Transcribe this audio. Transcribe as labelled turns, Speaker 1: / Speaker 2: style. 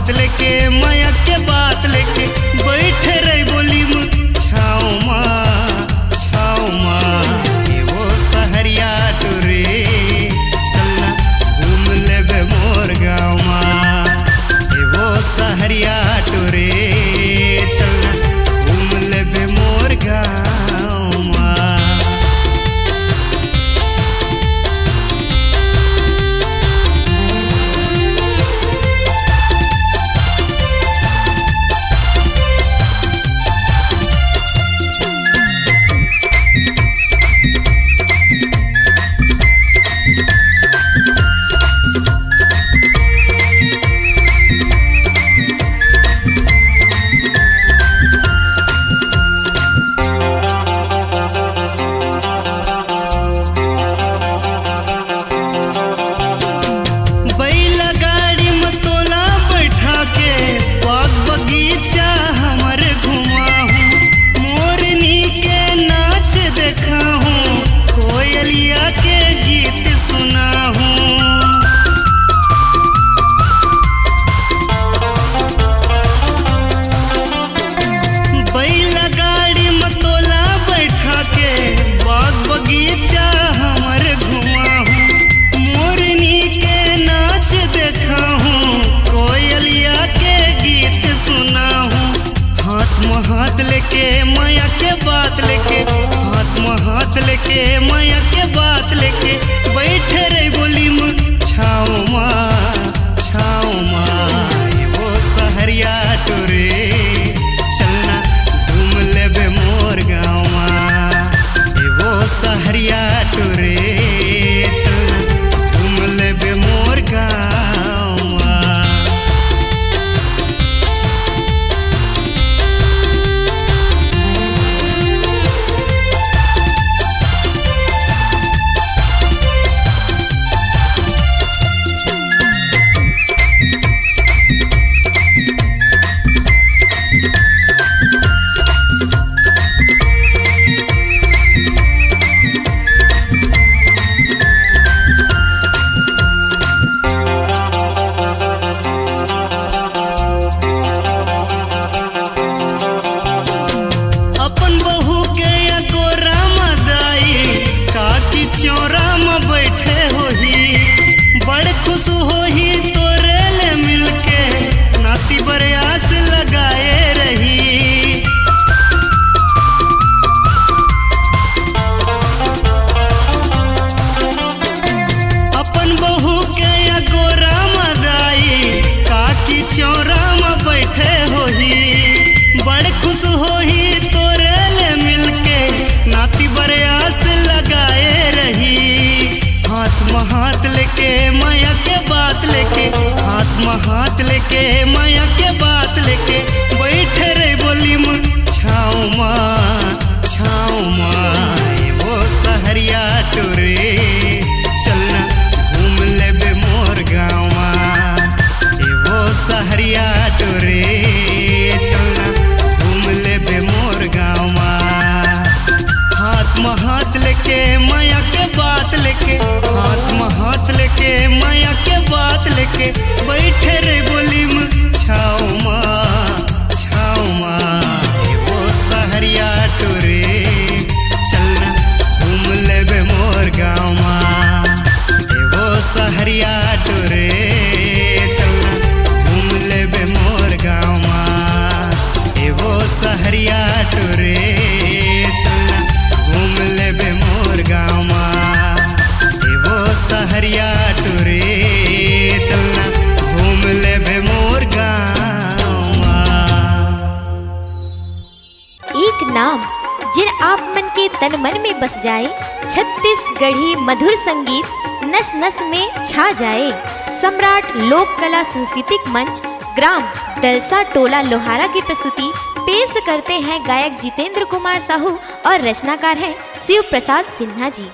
Speaker 1: महात लेके माया के बात लेके बैठे रही बोली में छाओ माँ ये वो सहरिया टुरे चलना घूम लेबे मोर गाँव माँ ये वो सहरिया टुरे चलना घूम लेबे मोर गाँव माँ। हाथ लेके माया के बात लेके बैठे रही बोली में छाओ माँ ये वो सहरिया टुरे चलना घूम लेबे मोर गाँव माँ ये वो सहरिया टुरे चलना घूम लेबे मोर गाँव माँ। हाथ लेके माया के बात लेके बैठे रही बोली में छाओ माँ ये वो सहरिया टुरे चलना घूम लेबे मोर गाँव माँ ये वो सहरिया टुरे चलना घूम लेबे मोर गाँव माँ। हाथ लेके माया के बात लेके हाथ लेके माया के बात लेके बैठे रे बोली में छाओ माँ ये वो सहरिया टुरे चलना घूम लेबे मोर गाँव माँ ये वो सहरिया टुरे चलना घूम लेबे मोर गाँव माँ ये वो सहरिया टुरे चलना घूम लेबे मोर गाँव माँ ये वो सहरिया टुरे चलना घूम लेबे मोर गाँव माँ।
Speaker 2: एक नाम जिन आप मन के तन मन में बस जाए, छत्तीसगढ़ी मधुर संगीत नस नस में छा जाए। सम्राट लोक कला सांस्कृतिक मंच ग्राम दलसा टोला लोहारा की प्रस्तुति पेश करते हैं गायक जितेंद्र कुमार साहू और रचनाकार हैं शिव प्रसाद सिन्हा जी।